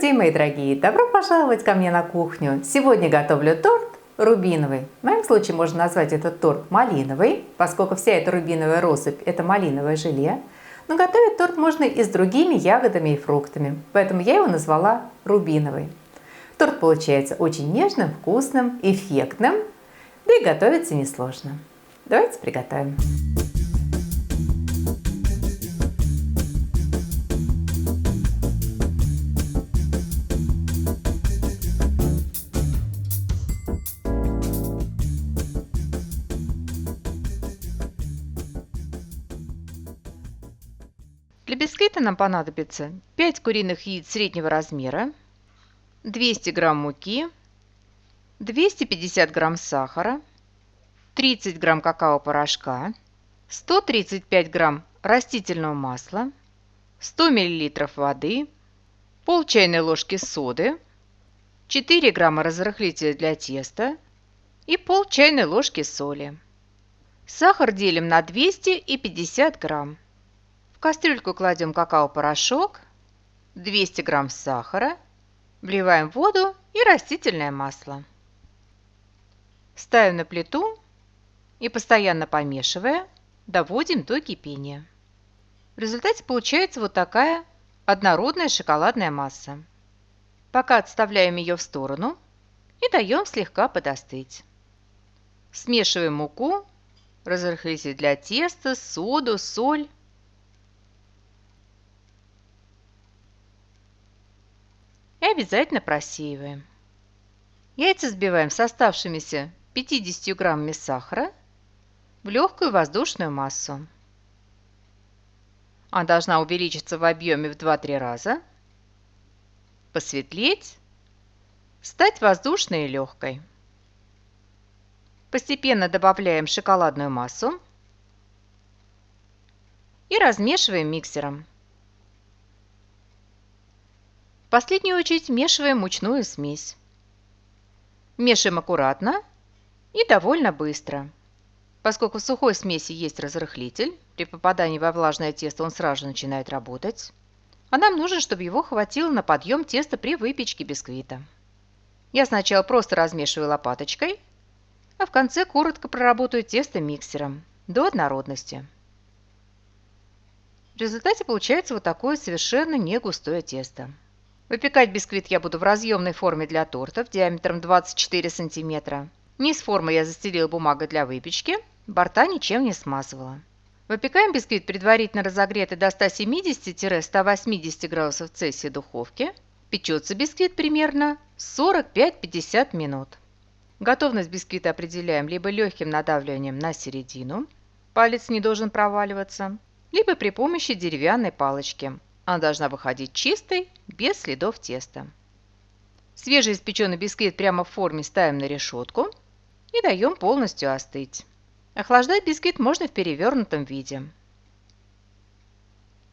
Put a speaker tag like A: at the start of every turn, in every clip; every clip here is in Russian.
A: день, мои дорогие! Добро пожаловать ко мне на кухню! Сегодня готовлю торт рубиновый. В моем случае можно назвать этот торт малиновый, поскольку вся эта рубиновая россыпь – это малиновое желе. Но готовить торт можно и с другими ягодами и фруктами, поэтому я его назвала рубиновый. Торт получается очень нежным, вкусным, эффектным, да и готовится несложно. Давайте приготовим. Для бисквита нам понадобится 5 куриных яиц среднего размера, 200 грамм муки, 250 грамм сахара, 30 грамм какао-порошка, 135 грамм растительного масла, 100 миллилитров воды, пол чайной ложки соды, 4 грамма разрыхлителя для теста и пол чайной ложки соли. Сахар делим на 200 и 50 грамм. В кастрюльку кладем какао-порошок, 200 грамм сахара, вливаем воду и растительное масло. Ставим на плиту и, постоянно помешивая, доводим до кипения. В результате получается вот такая однородная шоколадная масса. Пока отставляем ее в сторону и даем слегка подостыть. Смешиваем муку, разрыхлитель для теста, соду, соль. И обязательно просеиваем. Яйца взбиваем с оставшимися 50 граммами сахара в легкую воздушную массу. Она должна увеличиться в объеме в 2-3 раза, посветлеть, стать воздушной и легкой. Постепенно добавляем шоколадную массу и размешиваем миксером. В последнюю очередь вмешиваем мучную смесь. Мешаем аккуратно и довольно быстро. Поскольку в сухой смеси есть разрыхлитель, при попадании во влажное тесто он сразу же начинает работать, а нам нужно, чтобы его хватило на подъем теста при выпечке бисквита. Я сначала просто размешиваю лопаточкой, а в конце коротко проработаю тесто миксером до однородности. В результате получается вот такое совершенно не густое тесто. Выпекать бисквит я буду в разъемной форме для тортов диаметром 24 см. Низ формы я застелила бумагой для выпечки, борта ничем не смазывала. Выпекаем бисквит предварительно разогретой до 170-180 градусов Цельсия духовки. Печется бисквит примерно 45-50 минут. Готовность бисквита определяем либо легким надавливанием на середину, палец не должен проваливаться, либо при помощи деревянной палочки. Она должна выходить чистой, без следов теста. Свежеиспеченный бисквит прямо в форме ставим на решетку и даем полностью остыть. Охлаждать бисквит можно в перевернутом виде.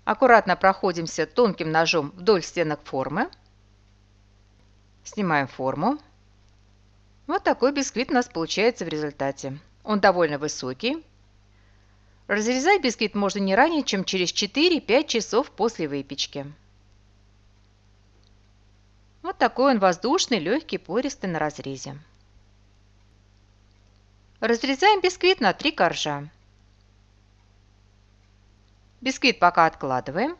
A: Аккуратно проходимся тонким ножом вдоль стенок формы. Снимаем форму. Вот такой бисквит у нас получается в результате. Он довольно высокий. Разрезать бисквит можно не ранее, чем через 4-5 часов после выпечки. Вот такой он воздушный, легкий, пористый на разрезе. Разрезаем бисквит на 3 коржа. Бисквит пока откладываем.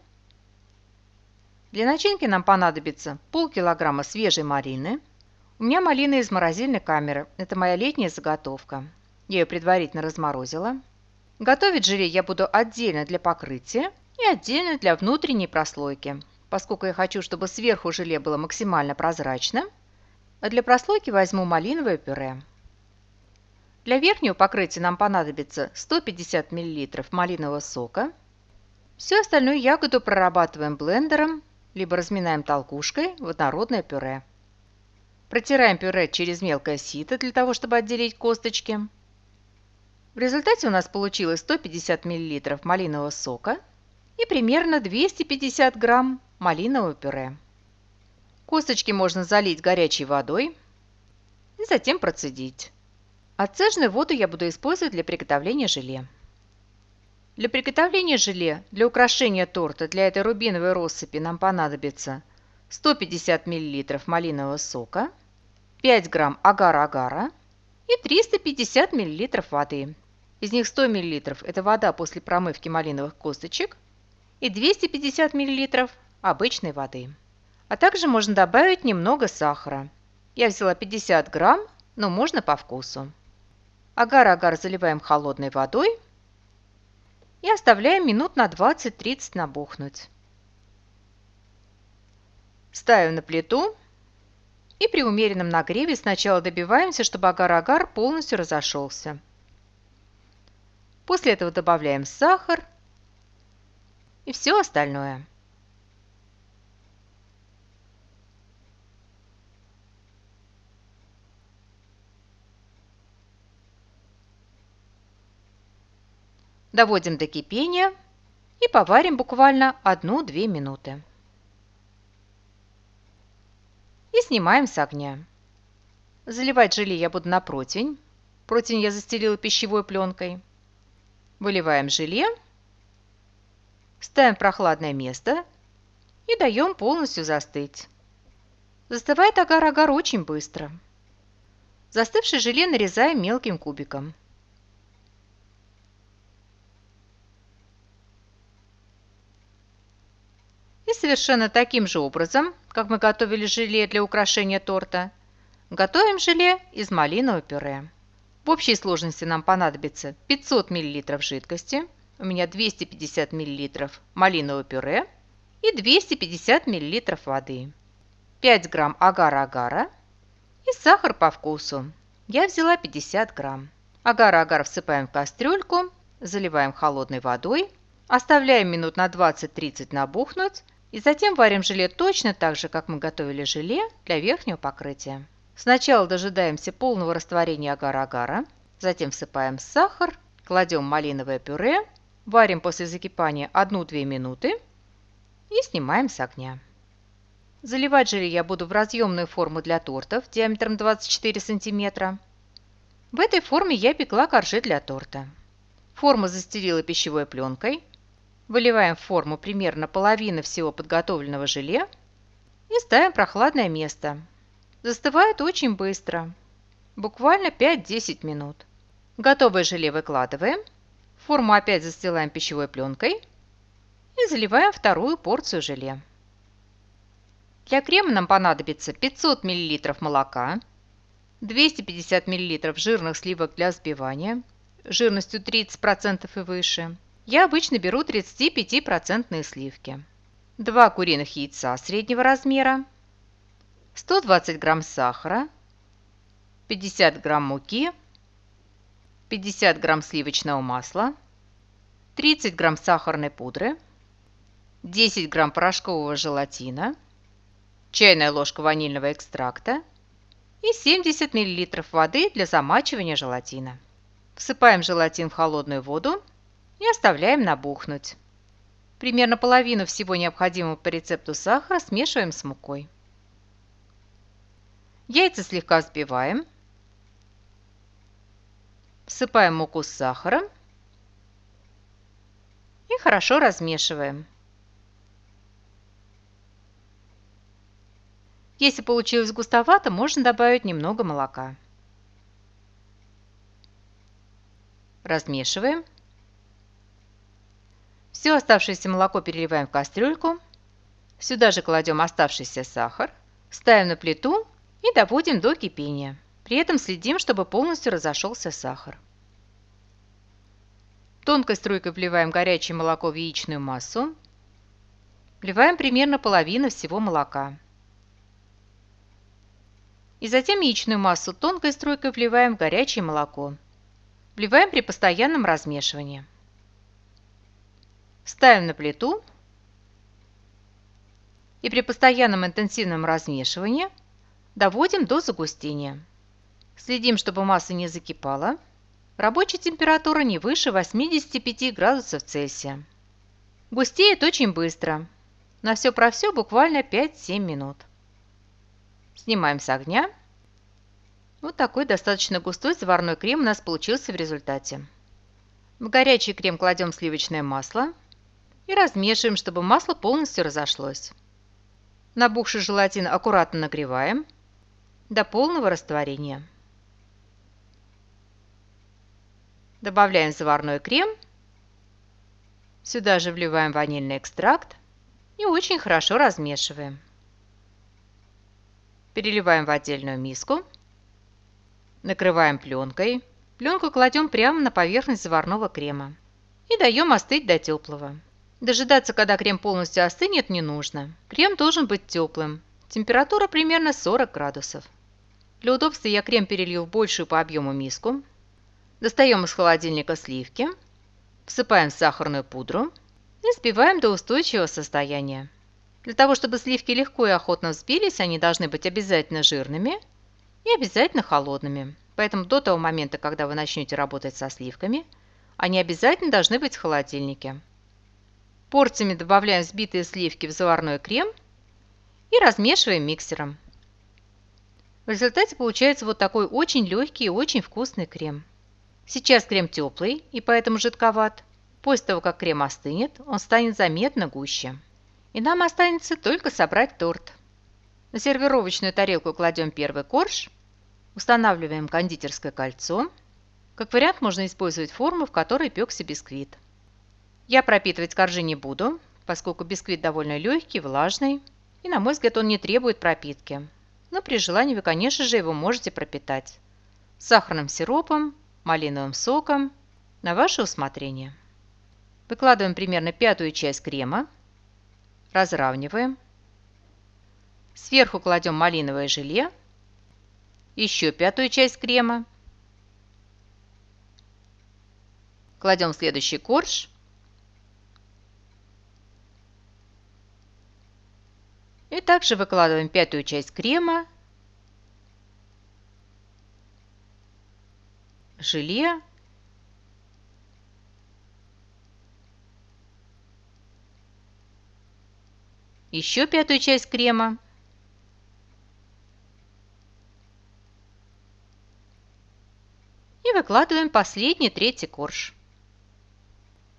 A: Для начинки нам понадобится полкилограмма свежей малины. У меня малина из морозильной камеры. Это моя летняя заготовка. Я ее предварительно разморозила. Готовить желе я буду отдельно для покрытия и отдельно для внутренней прослойки, поскольку я хочу, чтобы сверху желе было максимально прозрачным, а для прослойки возьму малиновое пюре. Для верхнего покрытия нам понадобится 150 мл малинового сока. Всю остальную ягоду прорабатываем блендером, либо разминаем толкушкой в однородное пюре. Протираем пюре через мелкое сито для того, чтобы отделить косточки. В результате у нас получилось 150 мл малинового сока и примерно 250 грамм малинового пюре. Косточки можно залить горячей водой и затем процедить. Отцеженную воду я буду использовать для приготовления желе. Для приготовления желе, для украшения торта, для этой рубиновой россыпи нам понадобится 150 мл малинового сока, 5 грамм агар-агара и 350 мл воды. Из них 100 мл – это вода после промывки малиновых косточек и 250 мл обычной воды. А также можно добавить немного сахара. Я взяла 50 грамм, но можно по вкусу. Агар-агар заливаем холодной водой и оставляем минут на 20-30 набухнуть. Ставим на плиту и при умеренном нагреве сначала добиваемся, чтобы агар-агар полностью разошелся. После этого добавляем сахар и все остальное. Доводим до кипения и поварим буквально 1-2 минуты. И снимаем с огня. Заливать желе я буду на противень. Противень я застелила пищевой пленкой. Выливаем желе, ставим в прохладное место и даем полностью застыть. Застывает агар-агар очень быстро. Застывшее желе нарезаем мелким кубиком. И совершенно таким же образом, как мы готовили желе для украшения торта, готовим желе из малинового пюре. В общей сложности нам понадобится 500 мл жидкости, у меня 250 мл малинового пюре и 250 мл воды, 5 грамм агар-агара и сахар по вкусу. Я взяла 50 грамм. Агар-агар всыпаем в кастрюльку, заливаем холодной водой, оставляем минут на 20-30 набухнуть и затем варим желе точно так же, как мы готовили желе для верхнего покрытия. Сначала дожидаемся полного растворения агар-агара, затем всыпаем сахар, кладем малиновое пюре, варим после закипания 1-2 минуты и снимаем с огня. Заливать желе я буду в разъемную форму для тортов диаметром 24 см. В этой форме я пекла коржи для торта. Форму застелила пищевой пленкой. Выливаем в форму примерно половину всего подготовленного желе и ставим в прохладное место. Застывает очень быстро, буквально 5-10 минут. Готовое желе выкладываем, форму опять застилаем пищевой пленкой и заливаем вторую порцию желе. Для крема нам понадобится 500 мл молока, 250 мл жирных сливок для взбивания, жирностью 30% и выше. Я обычно беру 35% сливки. 2 куриных яйца среднего размера, 120 грамм сахара, 50 грамм муки, 50 грамм сливочного масла, 30 грамм сахарной пудры, 10 грамм порошкового желатина, чайная ложка ванильного экстракта и 70 мл воды для замачивания желатина. Всыпаем желатин в холодную воду и оставляем набухнуть. Примерно половину всего необходимого по рецепту сахара смешиваем с мукой. Яйца слегка взбиваем. Всыпаем муку с сахаром и хорошо размешиваем. Если получилось густовато, можно добавить немного молока. Размешиваем. Все оставшееся молоко переливаем в кастрюльку. Сюда же кладем оставшийся сахар, ставим на плиту и доводим до кипения. При этом следим, чтобы полностью разошелся сахар. Тонкой струйкой вливаем горячее молоко в яичную массу. Вливаем примерно половину всего молока. И затем яичную массу тонкой струйкой вливаем в горячее молоко. Вливаем при постоянном размешивании. Ставим на плиту и при постоянном интенсивном размешивании доводим до загустения. Следим, чтобы масса не закипала. Рабочая температура не выше 85 градусов Цельсия. Густеет очень быстро. На все про все буквально 5-7 минут. Снимаем с огня. Вот такой достаточно густой заварной крем у нас получился в результате. В горячий крем кладем сливочное масло и размешиваем, чтобы масло полностью разошлось. Набухший желатин аккуратно нагреваем до полного растворения. Добавляем заварной крем. Сюда же вливаем ванильный экстракт и очень хорошо размешиваем. Переливаем в отдельную миску. Накрываем пленкой. Пленку кладем прямо на поверхность заварного крема. И даем остыть до теплого. Дожидаться, когда крем полностью остынет, не нужно. Крем должен быть теплым. Температура примерно 40 градусов. Для удобства я крем перелил в большую по объему миску. Достаем из холодильника сливки. Всыпаем сахарную пудру и взбиваем до устойчивого состояния. Для того, чтобы сливки легко и охотно взбились, они должны быть обязательно жирными и обязательно холодными. Поэтому до того момента, когда вы начнете работать со сливками, они обязательно должны быть в холодильнике. Порциями добавляем взбитые сливки в заварной крем и размешиваем миксером. В результате получается вот такой очень легкий и очень вкусный крем. Сейчас крем теплый и поэтому жидковат. После того, как крем остынет, он станет заметно гуще. И нам останется только собрать торт. На сервировочную тарелку кладем первый корж, устанавливаем кондитерское кольцо. Как вариант можно использовать форму, в которой пекся бисквит. Я пропитывать коржи не буду, поскольку бисквит довольно легкий, влажный, и, на мой взгляд, он не требует пропитки. Но при желании вы, конечно же, его можете пропитать сахарным сиропом, малиновым соком, на ваше усмотрение. Выкладываем примерно пятую часть крема, разравниваем. Сверху кладем малиновое желе, еще пятую часть крема. Кладем следующий корж. И также выкладываем пятую часть крема, желе, еще пятую часть крема и выкладываем последний, третий корж.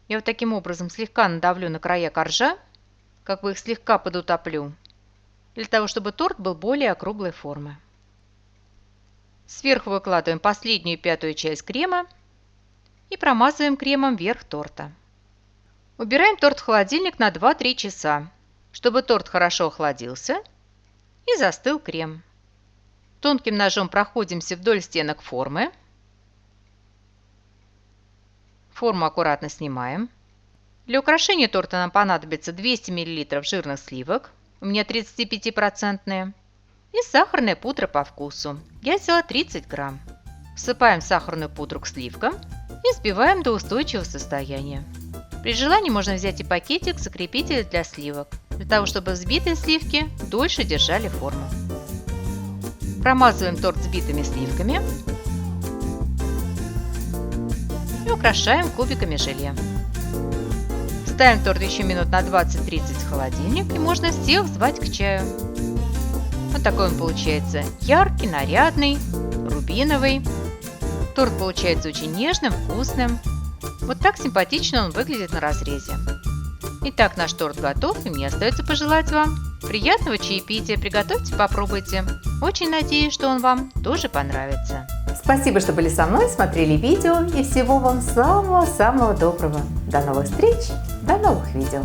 A: Я вот таким образом слегка надавлю на края коржа, как бы их слегка подутоплю, для того, чтобы торт был более округлой формы. Сверху выкладываем последнюю пятую часть крема и промазываем кремом верх торта. Убираем торт в холодильник на 2-3 часа, чтобы торт хорошо охладился и застыл крем. Тонким ножом проходимся вдоль стенок формы. Форму аккуратно снимаем. Для украшения торта нам понадобится 200 мл жирных сливок, у меня 35%, и сахарная пудра по вкусу. Я взяла 30 грамм. Всыпаем сахарную пудру к сливкам и взбиваем до устойчивого состояния. При желании можно взять и пакетик закрепителя для сливок, для того, чтобы взбитые сливки дольше держали форму. Промазываем торт взбитыми сливками и украшаем кубиками желе. Ставим торт еще минут на 20-30 в холодильник и можно всех звать к чаю. Вот такой он получается яркий, нарядный, рубиновый. Торт получается очень нежным, вкусным. Вот так симпатично он выглядит на разрезе. Итак, наш торт готов, и мне остается пожелать вам приятного чаепития. Приготовьте, попробуйте. Очень надеюсь, что он вам тоже понравится.
B: Спасибо, что были со мной, смотрели видео, и всего вам самого-самого доброго. До новых встреч, до новых видео.